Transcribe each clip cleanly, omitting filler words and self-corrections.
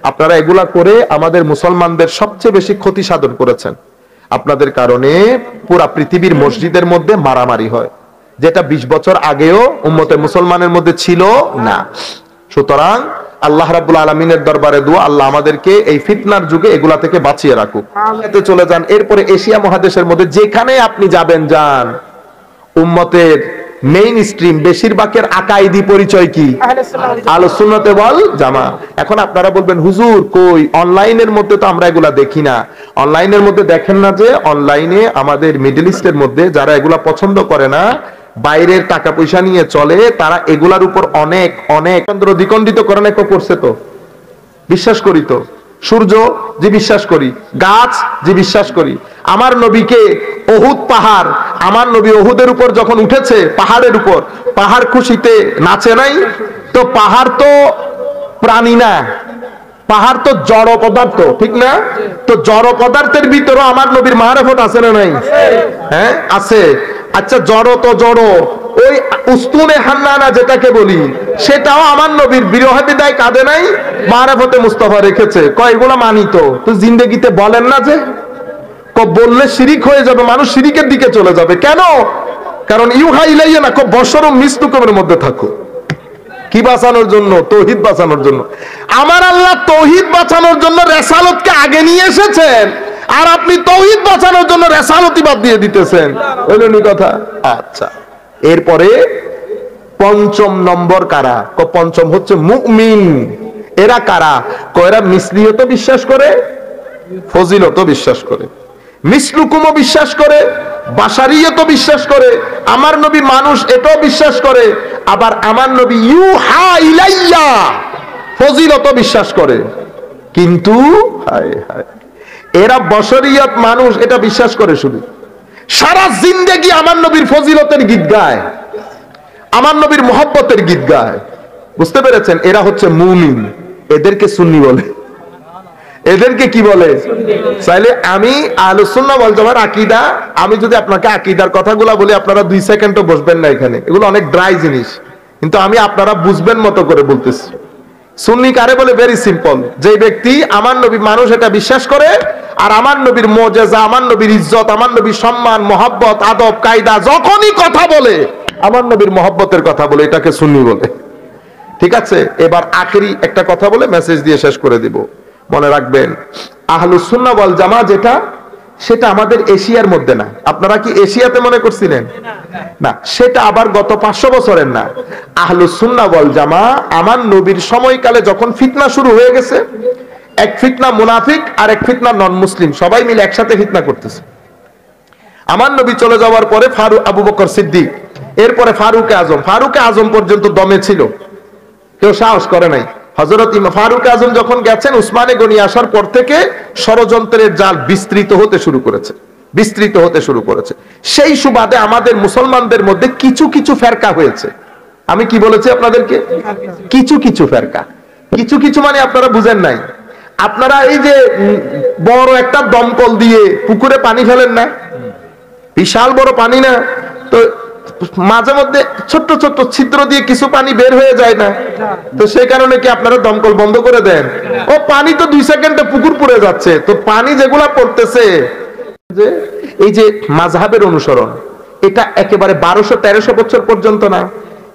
আপনারা এগুলা করে আমাদের মুসলমানদের সবচেয়ে বেশি ক্ষতি সাধন করেছেন। আপনাদের কারণে পুরা পৃথিবীর মসজিদের মধ্যে মারামারি হয়, যেটা 20 বছর আগেও উম্মতে মুসলমানের মধ্যে ছিল না। সুতরাং আল্লাহ রাব্বুল আলামিনের দরবারে দোয়া, আল্লাহ আমাদেরকে এই ফিতনার যুগে এগুলা থেকে বাঁচিয়ে রাখুক। এতে চলে যান, এরপরে এশিয়া মহাদেশের মধ্যে যেখানে আপনি যাবেন যান, উম্মতের মেইন স্ট্রিম বেশিরভাগের আকাইদি পরিচয় কি? আহলে সুন্নাতে ওয়াল জামাত। এখন আপনারা বলবেন হুজুর কই, অনলাইনের মধ্যে তো আমরা এগুলা দেখি না। অনলাইনের মধ্যে দেখেন না যে অনলাইনে আমাদের মিডল ইস্টের মধ্যে যারা এগুলা পছন্দ করে না, বাইরের টাকা পয়সা নিয়ে চলে, তারা এগুলার উপর অনেক অনেক দ্বিখণ্ডিত করেন করছে। তো বিশ্বাস করি, তো সূর্য যে বিশ্বাস করি, গাছ যে বিশ্বাস করি, আমার নবীকে ওহুদ পাহাড়, আমার নবী ওহুদের উপর যখন উঠেছে পাহাড়ের উপর, পাহাড় খুশিতে নাচে নাই? তো পাহাড় তো প্রাণী না, পাহাড় তো জড় পদার্থ, ঠিক না? তো জড় পদার্থের ভিতরে আমার নবীর মারফত আছে না নাই? হ্যাঁ আছে। আচ্ছা জড় তো জড়, ওই উস্তুনে হান্নানা যেটাকে বলি, সেটাও আমার নবীর বিরহ বিদায় কাঁদে নাই, মারফতে মুস্তাফা রেখেছে। কয় এগুলা মানিত তো জিন্দেগিতে বলেন না যে, বললে শিরিক হয়ে যাবে, মানুষ শিরিকের দিকে চলে যাবে। কেন? কারণ ইউহা ইলাইয়া না, বশরুম মিসলুকুমের মধ্যে থাকো। কি বাঁচানোর জন্য? তৌহিদ বাঁচানোর জন্য। আমার আল্লাহ তৌহিদ বাঁচানোর জন্য রেসালতকে আগে নিয়ে এসেছেন, আর আপনি তৌহিদ বাঁচানোর জন্য রেসালতি বাদ দিয়ে দিতেছেন। ওইনি কথা। আচ্ছা, এরপরে পঞ্চম নম্বর কারা? পঞ্চম হচ্ছে মুমিন। এরা কারা? এরা মিসলিয়ত বিশ্বাস করে, ফজিলত বিশ্বাস করে, মিসলুকুমও বিশ্বাস করে, বাশারিয়ত বিশ্বাস করে, আমার নবী মানুষ এটাও বিশ্বাস করে, আবার আমার নবী ইউহা ইলাইয়া ফজিলত বিশ্বাস করে। কিন্তু হায় হায়, এরা বশরিয়ত মানুষ এটা বিশ্বাস করে, শুধু সারা জিন্দেগি আমার নবীর ফজিলতের গীত গায়, আমার নবীর মহব্বতের গীত গায়। বুঝতে পেরেছেন? এরা হচ্ছে মুমিন। এদেরকে সুন্নি বলে। এদেরকে কি বলে? চাইলে আমি আহলুস সুন্নাহ ওয়াল জামার আকীদা, আমি যদি আপনাকে আকীদার কথাগুলো বলি, আপনারা 2 সেকেন্ডও বসবেন না এখানে। এগুলো অনেক ড্রাই জিনিস, কিন্তু আমি আপনারা বুঝবেন মতো করে বলতেছি। সুন্নি কারে বলে? ভেরি সিম্পল, যে ব্যক্তি আমার নবী মানুষ এটা বিশ্বাস করে, আর আমার নবীর মুজিজা, আমার নবীর ইজ্জত, আমার নবীর সম্মান, মহব্বত, আদব, কায়দা যখনই কথা বলে আমার নবীর মহব্বতের কথা বলে, এটাকে সুন্নি বলে। ঠিক আছে? এবার আখেরি একটা কথা বলে মেসেজ দিয়ে শেষ করে দিব। মনে রাখবেন, আহলুস সুন্নাহ ওয়াল জামাত যেটা, সেটা আমাদের এশিয়ার মধ্যে না। আপনারা কি এশিয়াতে মনে করছিলেন? না, সেটা আবার গত 500 বছরের না। আহলুস সুন্নাহ ওয়াল জামাত আমার নবীর সময়কালে যখন ফিতনা শুরু হয়ে গেছে, এক ফিতনা মুনাফিক আর এক ফিতনা নন মুসলিম, সবাই মিলে একসাথে ফিতনা করতেছে। আমার নবী চলে যাওয়ার পরে আবু বকর সিদ্দিক, এরপরে ফারুক আজম, ফারুক আজম পর্যন্ত দমে ছিল, কেউ সাহস করে নাই। হযরত ফারুক আজম যখন গেছেন, উসমানে গনি আসার পর থেকে ষড়যন্ত্রের জাল বিস্তৃত হতে শুরু করেছে, বিস্তৃত হতে শুরু করেছে। সেই সুবাদে আমাদের মুসলমানদের মধ্যে কিছু কিছু ফেরকা হয়েছে। আমি কি বলেছি আপনাদেরকে? কিছু কিছু ফেরকা। কিছু কিছু মানে আপনারা বুঝেন নাই। আপনারা এই যে বড় একটা দমকল দিয়ে পুকুরে পানি ফেলেন না, বিশাল বড় পানি না, তো মাঝে মধ্যে ছোট্ট ছোট্ট ছিদ্র দিয়ে কিছু পানি বের হয়ে যায় না? তো সেই কারণে কি আপনারা দমকল বন্ধ করে দেন? ও পানি তো 2 সেকেন্ডে পুকুর পুড়ে যাচ্ছে। তো পানি যেগুলা পড়তেছে, যে এই যে মাযহাবের অনুসরণ, এটা একেবারে 1200-1300 বছর পর্যন্ত না।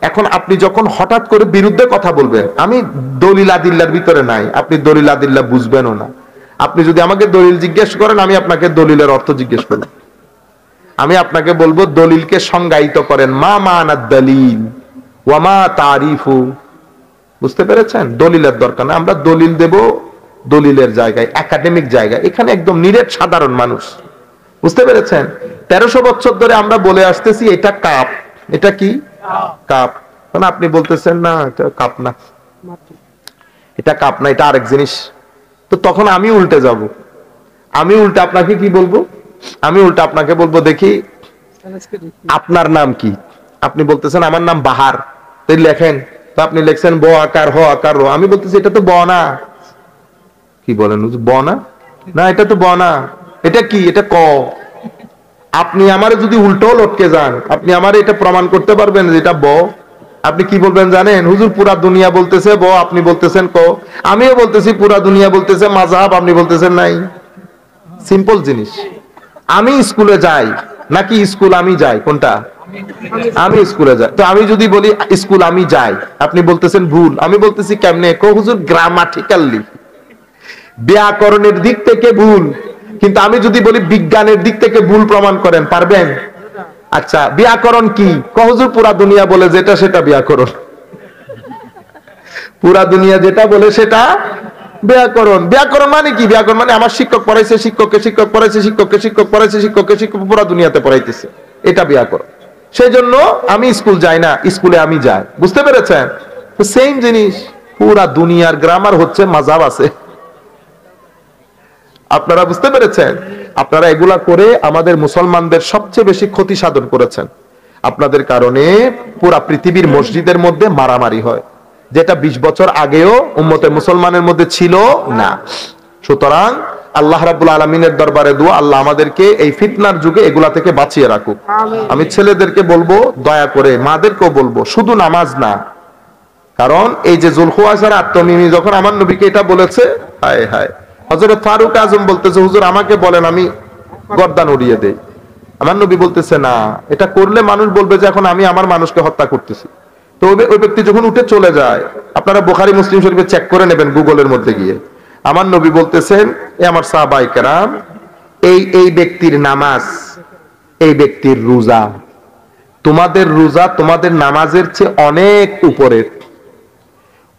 এখন আপনি যখন হঠাৎ করে বিরুদ্ধে কথা বলবেন, আমি দলিল আদিল্লার ভিতরে নাই, আপনি দলিল আদিল্লা বুঝবেনও না। আপনি যদি আমাকে দলিল জিজ্ঞেস করেন, আমি আপনাকে দলিলের অর্থ জিজ্ঞেস করব। আমি আপনাকে বলবো দলিলকে সংজ্ঞায়িত করেন, মা মানাদ দলিল ওয়া মা তারিফু। বুঝতে পেরেছেন? দলিলের দরকার না, আমরা দলিল দেব দলিলের জায়গায়, একাডেমিক জায়গায়। এখানে একদম নিরেট সাধারণ মানুষ। বুঝতে পেরেছেন? 1300 বছর ধরে আমরা বলে আসতেছি এটা কাপ। এটা কি? কাপ। মানে আপনি বলতেছেন না এটা কাপ না, এটা কাপ না, এটা আরেক জিনিস। তো তখন আমি উল্টে যাব, আমি উল্টে আপনাকে কি বলবো? আমি উল্টা আপনাকে বলবো, দেখি আপনার নাম কি? আপনি বলতেছেন আমার নাম বাহার, তাই লেখেন। তো আপনি লিখছেন ব আকার হ আকার র। আমি বলতেছি এটা তো ব না। কি বলেন? ব না? না, এটা তো ব না। এটা কি? এটা ক। আপনি আমারে যদি উল্টো লটকে যান, আপনি আমারে এটা প্রমাণ করতে পারবেন যে এটা ব? আপনি কি বলবেন জানেন? হুজুর পুরা দুনিয়া বলতেছে ব, আপনি বলতেছেন ক। আমিও বলতেছি পুরা দুনিয়া বলতেছে মাযহাব, আপনি বলতেছেন নাই। সিম্পল জিনিস। আমি স্কুলে যাই নাকি স্কুল আমি যাই, কোনটা? আমি স্কুলে যাই। তো আমি যদি বলি স্কুল আমি যাই, আপনি বলতেছেন ভুল। আমি বলতেছি কেমনে? কো হুজুর গ্রামাটিক্যালি, ব্যাকরণের দিক থেকে ভুল। কিন্তু আমি যদি বলি বিজ্ঞানের দিক থেকে ভুল প্রমাণ করেন, পারবেন? আচ্ছা ব্যাকরণ কি? কো হুজুর পুরা দুনিয়া বলে যেটা সেটা ব্যাকরণ। পুরা দুনিয়া যেটা বলে সেটা ব্যাকরণ। ব্যাকরণ মানে কি? ব্যাকরণ মানে আমার শিক্ষক পড়াইছে, শিক্ষককে শিক্ষক পড়াইছে, শিক্ষককে শিক্ষক পড়াইছে, শিক্ষককে শিক্ষক পুরা দুনিয়াতে পড়াইতেছে, এটা ব্যাকরণ। সেই জন্য আমি স্কুল যাই না, স্কুলে আমি যাই। বুঝতে পেরেছেন? সেম জিনিস। পুরা দুনিয়ার গ্রামার হচ্ছে মাযহাব আছে। আপনারা বুঝতে পেরেছেন? আপনারা এগুলা করে আমাদের মুসলমানদের সবচেয়ে বেশি ক্ষতি সাধন করেছেন। আপনাদের কারণে পুরা পৃথিবীর মসজিদের মধ্যে মারামারি হয়, যেটা 20 বছর আগেও উম্মতে মুসলমানের মধ্যে ছিল না। সুতরাং আল্লাহ রাব্বুল আলামিনের দরবারে দোয়া, আল্লাহ আমাদেরকে এই ফিতনার যুগে এগুলা থেকে বাঁচিয়ে রাখুক। আমি ছেলেদেরকে বলবো দয়া করে, মাদেরকেও বলবো, শুধু নামাজ না। কারণ এই যে যুলখুয়াইসার আত্মমিমি যখন আমার নবীকে এটা বলেছে, হায় হায়, হযরত ফারুক আজম বলতেছে হুজুর আমাকে বলেন আমি গর্দান উড়িয়ে দেই। আমার নবী বলতেছে না, এটা করলে মানুষ বলবে যে এখন আমি আমার মানুষকে হত্যা করতেছি। তো ওই ব্যক্তি যখন উঠে চলে যায়, আপনারা বুখারী মুসলিম শরীফে চেক করে নেবেন গুগলের মধ্যে গিয়ে, আমার নবী বলতেছেন এ আমার সাহাবায়ে কেরাম, এই ব্যক্তির নামাজ, এই ব্যক্তির রোজা, তোমাদের রোজা তোমাদের নামাজের চেয়ে অনেক উপরের।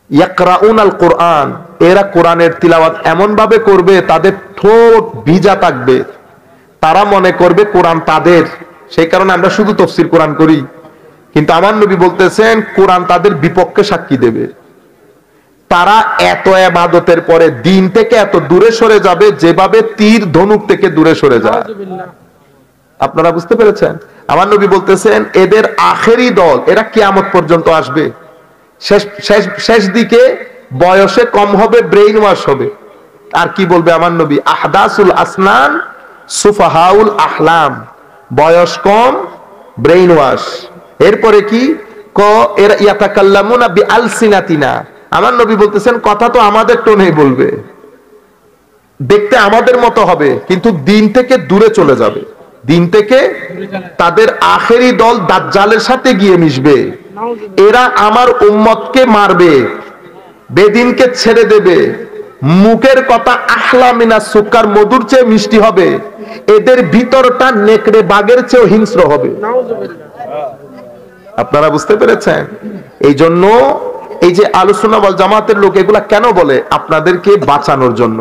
ইয়াকরাউন আল কোরআন, এরা কোরআনের তিলাওয়াত এমন ভাবে করবে তাদের ঠোঁট ভিজা থাকবে, তারা মনে করবে কোরআন তাদের। সেই কারণে আমরা শুধু তাফসীর কোরআন করি, কিন্তু আমার নবী বলতেছেন কোরআন তাদের বিপক্ষে সাক্ষী দেবে। তারা এত ইবাদতের পরে দিন থেকে এত দূরে সরে যাবে যেভাবে তীর ধনুক থেকে দূরে সরে যায়। আপনারা বুঝতে পেরেছেন? আমার নবী বলতেছেন এদের আখেরি দল, এরা কিয়ামত পর্যন্ত আসবে। শেষ দিকে বয়সে কম হবে, ব্রেইন ওয়াশ হবে। আর কি বলবে আমার নবী? আহদাসুল আসনান সুফাহাউল আহলাম, বয়স কম, ব্রেইন ওয়াশ। এরপরে কি? ক এরা ইয়াতাকাল্লামুনা বিআলসিনাতিনা, আমার নবী বলতেছেন কথা তো আমাদের টোনেই বলবে, দেখতে আমাদের মতো হবে, কিন্তু দিন থেকে দূরে চলে যাবে। দিন থেকে তাদের আখেরি দল দাজ্জালের সাথে গিয়ে মিশবে। এরা আমার উম্মতকে মারবে, বেদিনকে ছেড়ে দেবে। মুখের কথা আহলা মিনা সুকার, মধুর চেয়ে মিষ্টি হবে। এদের ভিতরটা নেকড়ে বাঘের চেয়ে হিংস্র হবে। আপনারা বুঝতে পেরেছেন? এই জন্য এই যে আহলুস সুন্নাহ ওয়াল জামাতের লোক এগুলা কেন বলে? আপনাদেরকে বাঁচানোর জন্য।